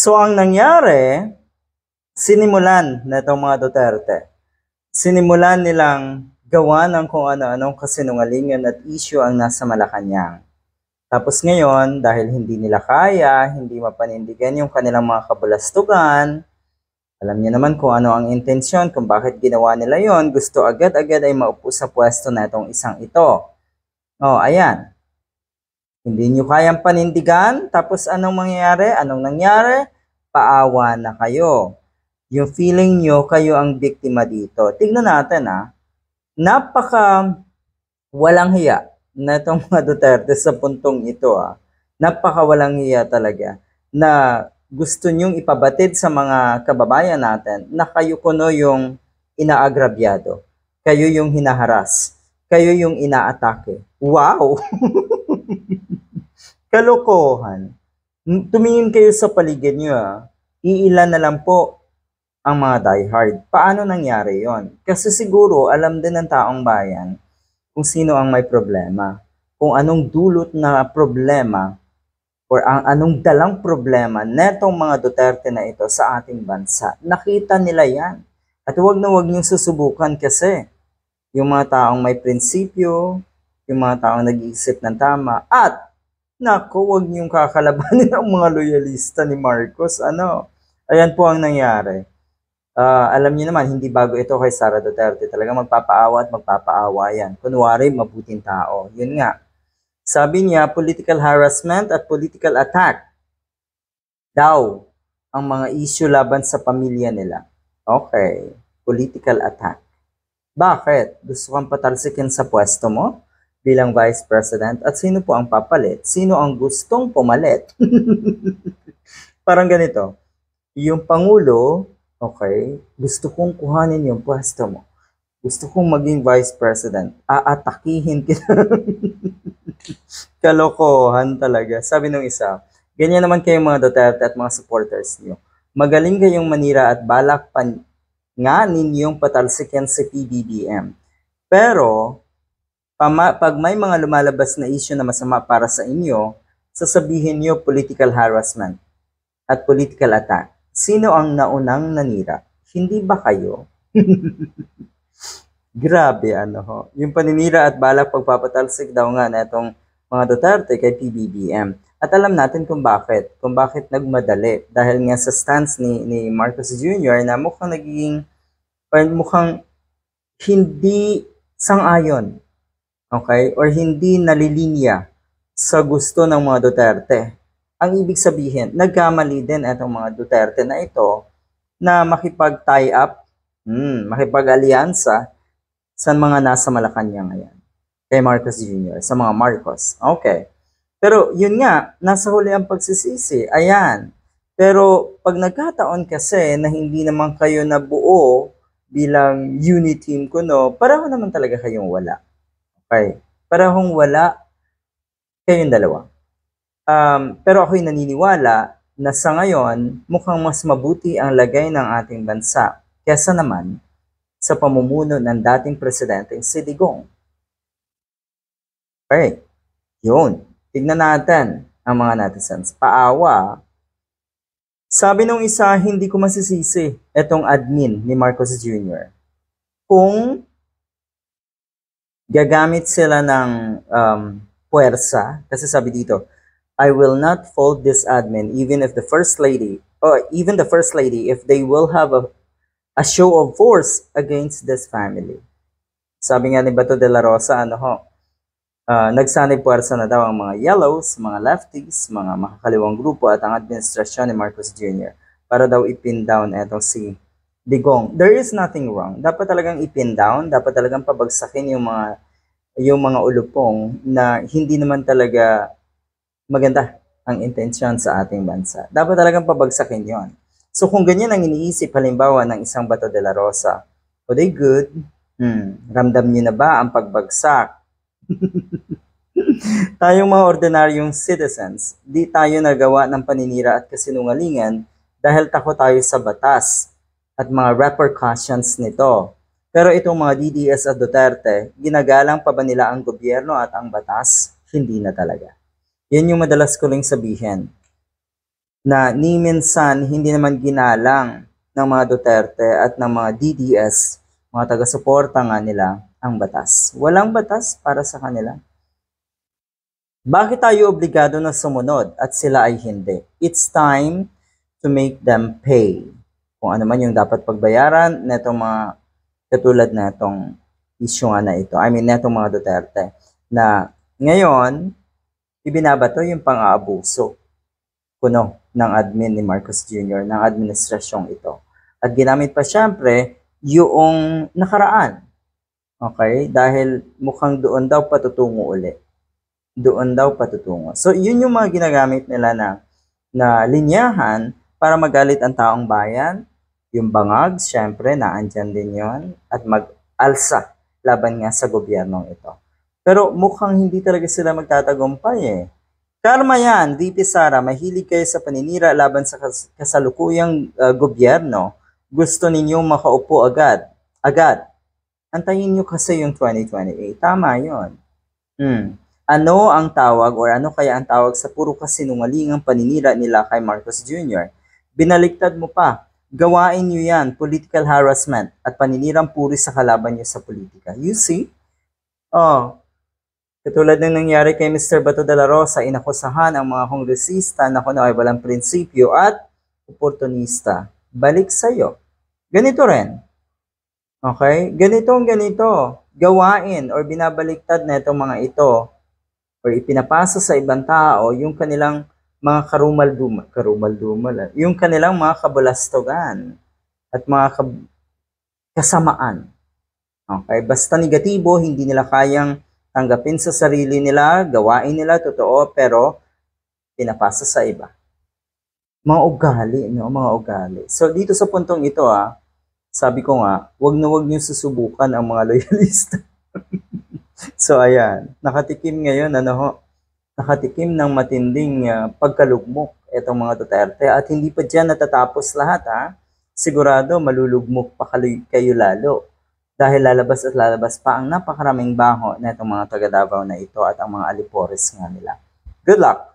So ang nangyari, sinimulan na itong mga Duterte. Sinimulan nilang gawa ng kung ano-anong kasinungalingan at issue ang nasa Malacanang. Tapos ngayon, dahil hindi nila kaya, hindi mapanindigan yung kanilang mga kabulastugan, alam niyo naman kung ano ang intensyon, kung bakit ginawa nila yon, gusto agad-agad ay maupo sa pwesto na itong isang ito. Oh, ayan. Hindi nyo kayang panindigan, tapos anong mangyayari? Anong nangyari? Paawa na kayo. Yung feeling nyo, kayo ang biktima dito. Tignan natin napaka walang hiya na itong mga Duterte sa puntong ito Napaka walang hiya talaga na gusto nyong ipabatid sa mga kababayan natin na kayo kuno yung inaagrabyado. Kayo yung hinaharas. Kayo yung inaatake. Wow! Kalokohan. Tumingin kayo sa paligid nyo Iilan na lang po ang mga diehard. Paano nangyari yon? Kasi siguro alam din ng taong bayan kung sino ang may problema. Kung anong dulot na problema or ang anong dalang problema netong mga Duterte na ito sa ating bansa. Nakita nila yan. At huwag na huwag niyong susubukan kasi yung mga taong may prinsipyo, yung mga taong nag-iisip ng tama, at naku, huwag niyong kakalabanin ang mga loyalista ni Marcos. Ayan po ang nangyari. Alam niyo naman, hindi bago ito kay Sara Duterte. Talaga magpapaawa at magpapaawa yan. Kunwari, mabuting tao. Yun nga. Sabi niya, political harassment at political attack daw ang mga issue laban sa pamilya nila. Okay, political attack. Bakit? Gusto kang patalsikin sa pwesto mo bilang Vice President? At sino po ang papalit? Sino ang gustong pumalit? Parang ganito. Yung Pangulo, okay, gusto kong kuhanin yung pwesto mo. Gusto kong maging Vice President. Aatakihin kita. Kalokohan talaga. Sabi nung isa, ganyan naman kayo mga Duterte at mga supporters niyo. Magaling kayong manira at balak pa nga ninyong patalsikin si PBBM. Pero, pag may mga lumalabas na issue na masama para sa inyo, sasabihin niyo political harassment at political attack. Sino ang naunang nanira? Hindi ba kayo? Grabe Yung paninira at balak pagpapatalsik daw nga na itong mga Duterte kay PBBM. At alam natin kung bakit. Kung bakit nagmadali. Dahil nga sa stance ni Marcos Jr. na mukhang hindi sang-ayon. Okay? Or hindi nalilinya sa gusto ng mga Duterte. Ang ibig sabihin, nagkamali din itong mga Duterte na ito na makipag-tie up, makipag-alyansa sa mga nasa Malacanang ngayon. Kay Marcos Jr., sa mga Marcos. Okay. Pero yun nga, nasa huli ang pagsisisi. Ayan. Pero pag nagkataon kasi na hindi naman kayo nabuo bilang unit team kuno, pareho naman talaga kayong wala. Okay. Parehong wala kayong dalawa. Pero ako'y naniniwala na sa ngayon, mukhang mas mabuti ang lagay ng ating bansa kesa naman sa pamumuno ng dating presidente si Digong. Okay, yun. Tignan natin ang mga netizens. Paawa. Sabi nung isa, hindi ko masisisi itong admin ni Marcos Jr. Kung gagamit sila ng puwersa, kasi sabi dito, I will not fold this admin even if the first lady, if they will have a show of force against this family. Sabi nga ni Bato de la Rosa, nagsanay puwersa na daw ang mga yellows, mga lefties, mga makakaliwang grupo at ang administrasyon ni Marcos Jr. para daw ipin down etong si Digong. There is nothing wrong. Dapat talagang ipin down, dapat talagang pabagsakin yung mga ulupong na hindi naman talaga maganda ang intensyon sa ating bansa. Dapat talagang pabagsakin yon. So kung ganyan ang iniisip halimbawa ng isang Bato de la Rosa, o they good, ramdam niyo na ba ang pagbagsak? Tayong mga ordinaryong citizens, di tayo nagawa ng paninira at kasinungalingan dahil takot tayo sa batas at mga repercussions nito. Pero itong mga DDS at Duterte, ginagalang pa ba nila ang gobyerno at ang batas? Hindi na talaga. Yan yung madalas ko ring sabihin. na ni minsan hindi naman ginalang ng mga Duterte at ng mga DDS, mga taga-suporta nga nila, ang batas. Walang batas para sa kanila. Bakit tayo obligado na sumunod at sila ay hindi? It's time to make them pay. Kung ano man yung dapat pagbayaran netong mga katulad na itong issue nga na ito. I mean, netong mga Duterte. Na ngayon, ibinabato yung pang-aabuso kuno ng admin ni Marcos Jr., ng administrasyong ito. At ginamit pa syempre yung nakaraan. Okay? Dahil mukhang doon daw patutungo uli. Doon daw patutungo. So, yun yung mga ginagamit nila na linyahan para magalit ang taong bayan. Yung bangag, syempre, naandyan din yon at mag-alsa laban nga sa gobyernong ito. Pero mukhang hindi talaga sila magtatagumpay eh. Karma yan, VP Sara, mahilig kayo sa paninira laban sa kasalukuyang gobyerno. Gusto ninyong makaupo agad. Agad. Antayin nyo kasi yung 2028. Tama yun. Ano ang tawag or ano kaya ang tawag sa puro kasinungalingang paninira nila kay Marcos Jr.? Binaliktad mo pa. Gawain nyo yan, political harassment at paninirang puri sa kalaban nyo sa politika. You see? Oh, katulad ng nangyari kay Mr. Bato de la Rosa, inakusahan ang mga kongresista na kuno ay walang prinsipyo at oportunista. Balik sa'yo. Ganito rin. Okay? Ganito. Gawain or binabaliktad na itong mga ito or ipinapasa sa ibang tao yung kanilang mga karumal-dumal, yung kanilang mga kabulastogan at mga kasamaan. Okay? Basta negatibo, hindi nila kayang tanggapin sa sarili nila, gawain nila, totoo, pero pinapasa sa iba. Mga ugali, no? Mga ugali. So, dito sa puntong ito, sabi ko nga, wag na wag niyo susubukan ang mga loyalista. So, ayan. Nakatikim ngayon, nakatikim ng matinding pagkalugmok itong mga Duterte at hindi pa dyan natatapos lahat, Sigurado, malulugmok pa kayo lalo. Dahil lalabas at lalabas pa ang napakaraming baho na itong mga taga Davao na ito at ang mga alipores nga nila. Good luck!